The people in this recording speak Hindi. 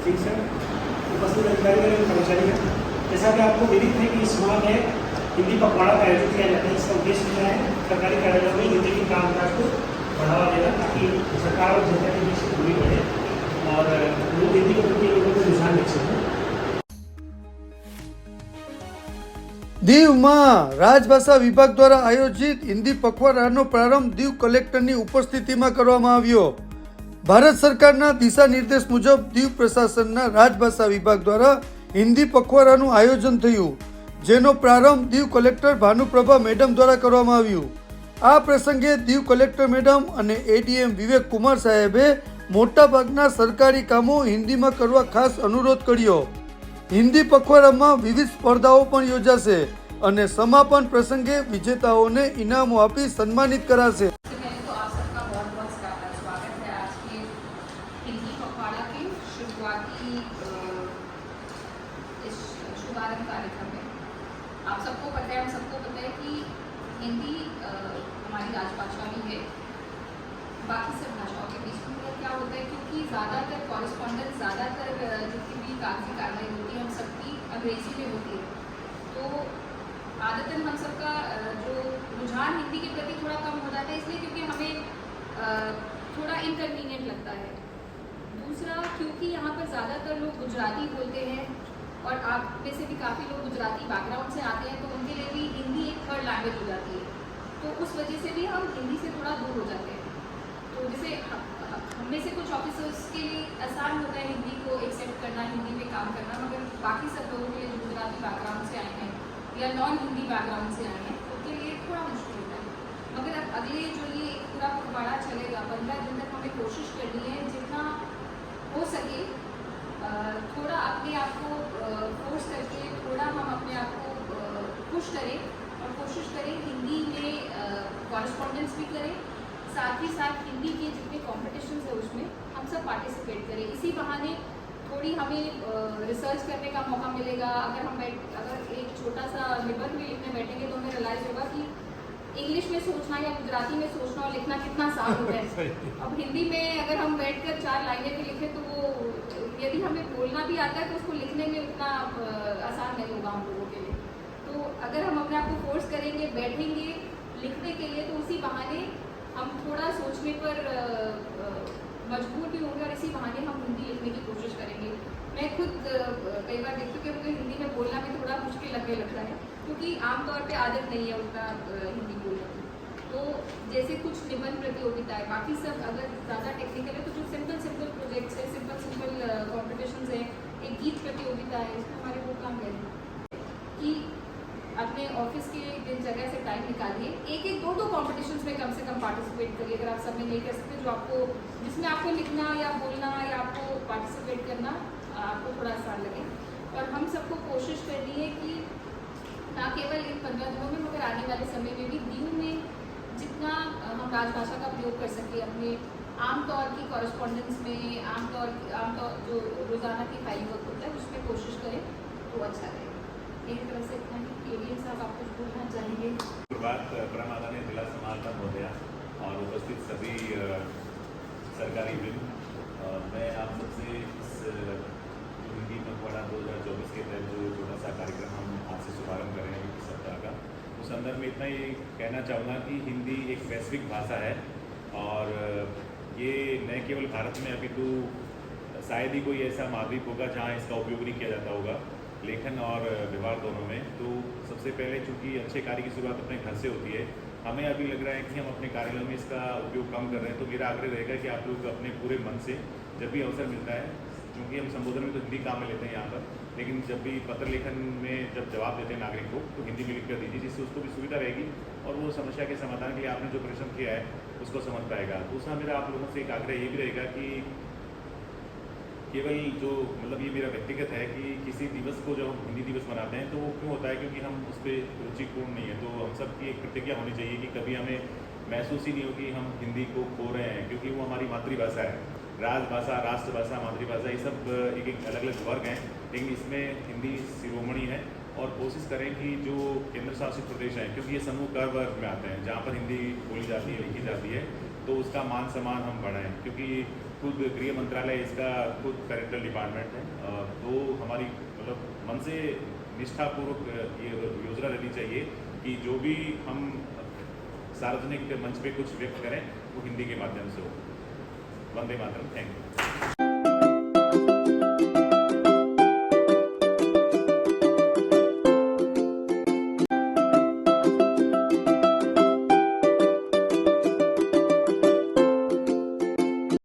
शिक्षक, उपस्थित अधिकारी एवं कर्मचारी, जैसा कि आपको विदित है कि इस माह में हिंदी पखवाड़ा का आयोजन किया जाता है। इसका उद्देश्य क्या है? सरकारी कार्यालयों में हिंदी के कामकाज को बढ़ावा देना, ताकि सरकार और जनता के बीच दूरी बढ़े और लोग हिंदी के प्रति लोगों को रुझान विकसित हो। દીવમાં રાજભાષા વિભાગ દ્વારા આયોજિત હિન્દી પખવાડાનો પ્રારંભ દીવ કલેક્ટરની ઉપસ્થિતિમાં કરવામાં આવ્યો। ભારત સરકારના દિશા નિર્દેશ મુજબ દીવ પ્રશાસનના રાજભાષા વિભાગ દ્વારા હિન્દી પખવાડાનું આયોજન થયું, જેનો પ્રારંભ દીવ કલેક્ટર ભાનુપ્રભા મેડમ દ્વારા કરવામાં આવ્યું। આ પ્રસંગે દીવ કલેક્ટર મેડમ અને એડીએમ વિવેક કુમાર સાહેબે મોટાભાગના સરકારી કામો હિન્દીમાં કરવા ખાસ અનુરોધ કર્યો। હિન્દી પખવાડામાં વિવિધ સ્પર્ધાઓ પણ યોજાશે અને સમાપન પ્રસંગે વિજેતાઓને ઇનામો આપી સન્માનિત कराશે। तो आप सबका बहुत बहुत स्वागत है आज के हिंदी पखवाड़ा के शुरुआती इस शुभारंभ कार्यक्रम में। आप सबको पता है, हम सबको पता है कि हिंदी हमारी राजभाषा भी है। बाकी सब भाषाओं के बीच में क्या होता है, क्योंकि ज़्यादातर कॉरेस्पॉन्डेंस, ज़्यादातर जितनी भी कागजी कार्रवाई होती है हम सबकी अंग्रेजी में होती है। तो आदतन हम सबका जो रुझान हिंदी के प्रति थोड़ा कम हो जाता है, इसलिए क्योंकि हमें थोड़ा इनकन्वीनियंट लगता है। दूसरा, क्योंकि यहाँ पर ज़्यादातर लोग गुजराती बोलते हैं और आप में से भी काफ़ी लोग गुजराती बैकग्राउंड से आते हैं, तो उनके लिए भी हिंदी एक थर्ड लैंग्वेज हो जाती है। तो उस वजह से भी हम हिंदी से थोड़ा दूर हो जाते हैं। तो जैसे हम में से कुछ ऑफिसर्स के लिए आसान होता है हिंदी को एक्सेप्ट करना, हिंदी में काम करना, मगर बाकी सब लोगों के लिए जो गुजराती बैकग्राउंड से आए हैं या नॉन हिंदी बैकग्राउंड से आए हैं, उनके लिए थोड़ा मुश्किल होता है। मगर अब अगले जो ये पूरा पखवाड़ा चलेगा 15 दिन तक, हमें कोशिश करनी है जितना हो सके थोड़ा अपने आप को फोर्स करके थोड़ा हम अपने आप को पुश करें और कोशिश करें हिंदी में कॉरेस्पॉन्डेंस भी करें, साथ ही साथ हिंदी के जितने कॉम्पिटिशन्स है उसमें हम सब पार्टिसिपेट करें। इसी बहाने थोड़ी हमें रिसर्च करने का मौका मिलेगा। अगर एक छोटा सा निबंध भी लिखने बैठेंगे तो हमें रियलाइज़ होगा कि इंग्लिश में सोचना या गुजराती में सोचना और लिखना कितना आसान होता है। अब हिंदी में अगर हम बैठकर 4 लाइनें भी लिखें तो वो यदि हमें बोलना भी आता है तो उसको लिखने में उतना आसान नहीं होगा हम लोगों के लिए। तो अगर हम अपने आप को फोर्स करेंगे, बैठेंगे लिखने के लिए, तो उसी बहाने हम थोड़ा सोचने पर मजबूर भी होंगे और इसी बहाने हम हिंदी लिखने की कोशिश करेंगे। मैं खुद कई बार देखती हूँ कि मुझे हिंदी में बोलना में थोड़ा मुश्किल लगने लगता है, क्योंकि आमतौर पे आदत नहीं है उतना हिंदी बोलने की। तो जैसे कुछ निबंध प्रतियोगिता है, बाकी सब अगर ज़्यादा टेक्निकल है तो जो सिंपल प्रोजेक्ट्स है, सिंपल कॉम्पिटिशन्स है, एक गीत प्रतियोगिता है, इसमें हमारे वो काम करें कि अपने ऑफिस के दिन जगह से टाइम निकालिए, एक 2 कॉम्पिटिशन्स में कम से कम पार्टिसिपेट करिए। अगर आप सब में नहीं कर सकते, जो आपको जिसमें आपको लिखना या बोलना या आपको पार्टिसिपेट करना आपको थोड़ा आसान लगे। और हम सबको कोशिश करनी है कि ना केवल इन 15 दिनों में मगर आने वाले समय में भी दीव में जितना हम राजभाषा का प्रयोग कर सकें अपने आमतौर की कॉरेस्पॉन्डेंस में, आमतौर जो रोज़ाना की फाइल वर्क होता है उसमें कोशिश करें तो अच्छा रहेगा। एक तरह से इतना ही। एडीएम साहब आप कुछ बोलना चाहेंगे? बात परमादानी जिला समाहर्ता महोदया और उपस्थित सभी सरकारी वृंद, मैं आप सबसे इस हिंदी पखवाड़ा 2024 के तहत जो छोटा सा कार्यक्रम हम आज से शुभारंभ कर रहे हैं इस सप्ताह का, उस संदर्भ में इतना ही कहना चाहूँगा कि हिंदी एक वैश्विक भाषा है और ये न केवल भारत में, अभी तो शायद ही कोई ऐसा महाद्वीप होगा जहाँ इसका उपयोग नहीं किया जाता होगा, लेखन और व्यवहार दोनों में। तो सबसे पहले चूँकि अच्छे कार्य की शुरुआत अपने घर से होती है, हमें अभी लग रहा है कि हम अपने कार्यालयों में इसका उपयोग कम कर रहे हैं, तो मेरा आग्रह रहेगा कि आप लोग अपने पूरे मन से जब भी अवसर मिलता है, क्योंकि हम संबोधन में तो हिंदी काम में लेते हैं यहाँ पर, लेकिन जब भी पत्र लेखन में जब जवाब देते हैं नागरिक को तो हिंदी में लिख कर दीजिए, जिससे उसको भी सुविधा रहेगी और वो समस्या के समाधान के लिए आपने जो परिश्रम किया है उसको समझ पाएगा। दूसरा मेरा आप लोगों से एक आग्रह ये भी रहेगा कि केवल जो मतलब ये मेरा व्यक्तिगत है कि किसी दिवस को जब हम हिंदी दिवस मनाते हैं तो वो क्यों होता है, क्योंकि हम उस पर रुचिपूर्ण नहीं है। तो हम सबकी एक प्रतिज्ञा होनी चाहिए कि कभी हमें महसूस ही नहीं हो कि हम हिंदी को खो रहे हैं, क्योंकि वो हमारी मातृभाषा है। राजभाषा, राष्ट्रभाषा, मातृभाषा, ये सब एक अलग अलग वर्ग हैं, लेकिन इसमें हिंदी शिरोमणि है। और कोशिश करें कि जो केंद्र शासित प्रदेश हैं, क्योंकि ये समूह क वर्ग में आते हैं जहाँ पर हिंदी बोली जाती है, लिखी जाती है, तो उसका मान सम्मान हम बढ़ाएं, क्योंकि खुद गृह मंत्रालय इसका खुद पेरेंटल डिपार्टमेंट है, तो हमारी मतलब मन से निष्ठापूर्वक ये योजना रहनी चाहिए कि जो भी हम सार्वजनिक मंच पे कुछ व्यक्त करें वो हिंदी के माध्यम से हो। वंदे मातरम। Thank you.